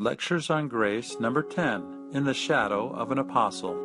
Lectures on Grace, number 10, In the Shadow of an Apostle.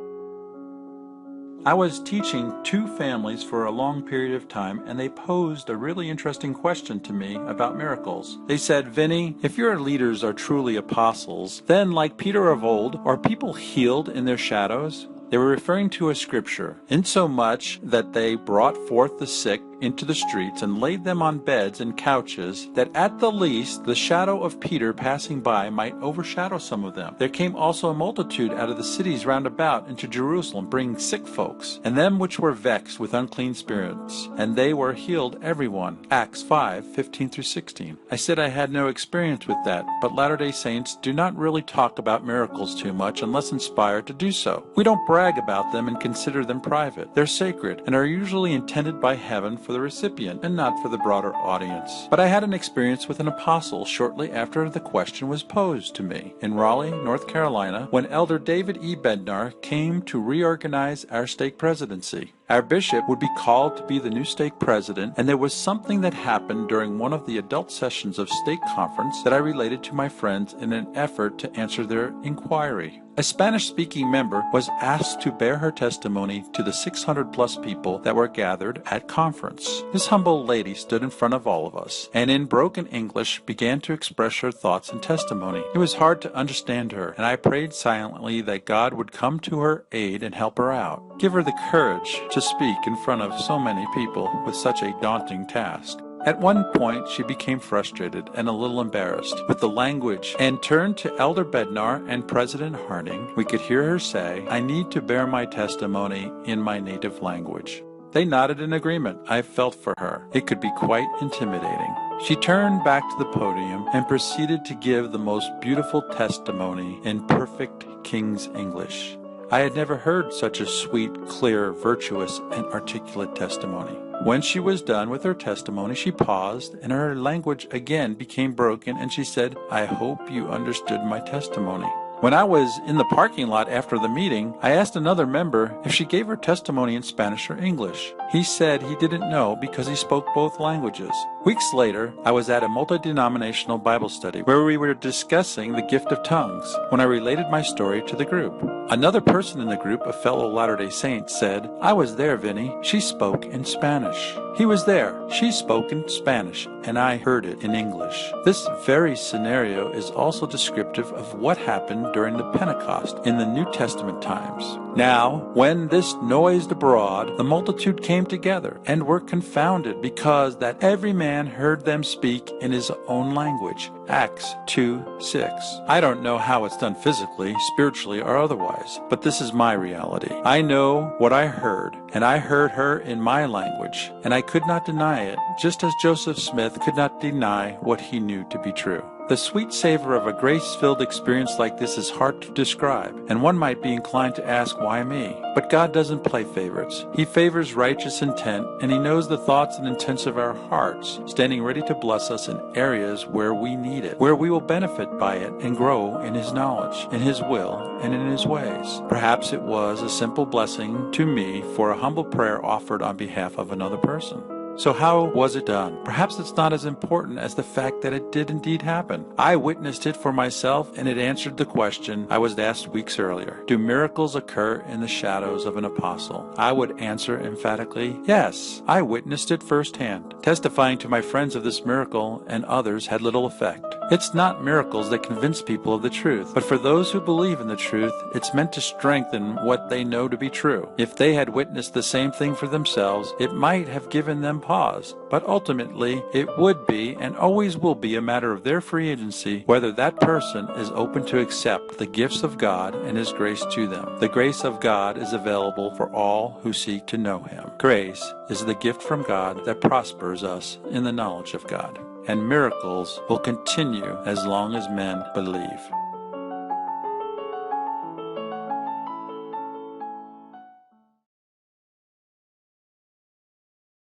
I was teaching two families for a long period of time, and they posed a really interesting question to me about miracles. They said, Vinny, if your leaders are truly apostles, then like Peter of old, are people healed in their shadows? They were referring to a scripture, insomuch that they brought forth the sick into the streets and laid them on beds and couches, that at the least the shadow of Peter passing by might overshadow some of them. There came also a multitude out of the cities round about into Jerusalem, bringing sick folks, and them which were vexed with unclean spirits, and they were healed every one. Acts 5:15-16. I said I had no experience with that, but Latter-day Saints do not really talk about miracles too much unless inspired to do so. We don't brag about them and consider them private. They're sacred and are usually intended by heaven for the recipient and not for the broader audience. But I had an experience with an apostle shortly after the question was posed to me in Raleigh, North Carolina, when Elder David E. Bednar came to reorganize our stake presidency. Our bishop would be called to be the new stake president, and there was something that happened during one of the adult sessions of stake conference that I related to my friends in an effort to answer their inquiry. A Spanish-speaking member was asked to bear her testimony to the 600-plus people that were gathered at conference. This humble lady stood in front of all of us, and in broken English began to express her thoughts and testimony. It was hard to understand her, and I prayed silently that God would come to her aid and help her out. Give her the courage to speak in front of so many people with such a daunting task. At one point, she became frustrated and a little embarrassed with the language and turned to Elder Bednar and President Harding. We could hear her say, I need to bear my testimony in my native language. They nodded in agreement. I felt for her. It could be quite intimidating. She turned back to the podium and proceeded to give the most beautiful testimony in perfect King's English. I had never heard such a sweet, clear, virtuous, and articulate testimony. When she was done with her testimony, she paused, and her language again became broken, and she said, I hope you understood my testimony. When I was in the parking lot after the meeting, I asked another member if she gave her testimony in Spanish or English. He said he didn't know because he spoke both languages. Weeks later, I was at a multi-denominational Bible study where we were discussing the gift of tongues when I related my story to the group. Another person in the group, a fellow Latter-day Saint, said, I was there, Vinny. She spoke in Spanish. He was there. She spoke in Spanish, and I heard it in English. This very scenario is also descriptive of what happened during the Pentecost in the New Testament times. Now, when this noised abroad, the multitude came together and were confounded because that every man heard them speak in his own language. Acts 2:6. I don't know how it's done physically, spiritually, or otherwise, but this is my reality. I know what I heard, and I heard her in my language, and I could not deny it, just as Joseph Smith could not deny what he knew to be true. The sweet savor of a grace-filled experience like this is hard to describe, and one might be inclined to ask, why me? But God doesn't play favorites. He favors righteous intent, and He knows the thoughts and intents of our hearts, standing ready to bless us in areas where we need it, where we will benefit by it and grow in His knowledge, in His will, and in His ways. Perhaps it was a simple blessing to me for a humble prayer offered on behalf of another person. So how was it done? Perhaps it's not as important as the fact that it did indeed happen. I witnessed it for myself, and it answered the question I was asked weeks earlier. Do miracles occur in the shadows of an apostle? I would answer emphatically, yes. I witnessed it firsthand. Testifying to my friends of this miracle and others had little effect. It's not miracles that convince people of the truth, but for those who believe in the truth, it's meant to strengthen what they know to be true. If they had witnessed the same thing for themselves, it might have given them pause, but ultimately it would be and always will be a matter of their free agency whether that person is open to accept the gifts of God and His grace to them. The grace of God is available for all who seek to know Him. Grace is the gift from God that prospers us in the knowledge of God, and miracles will continue as long as men believe.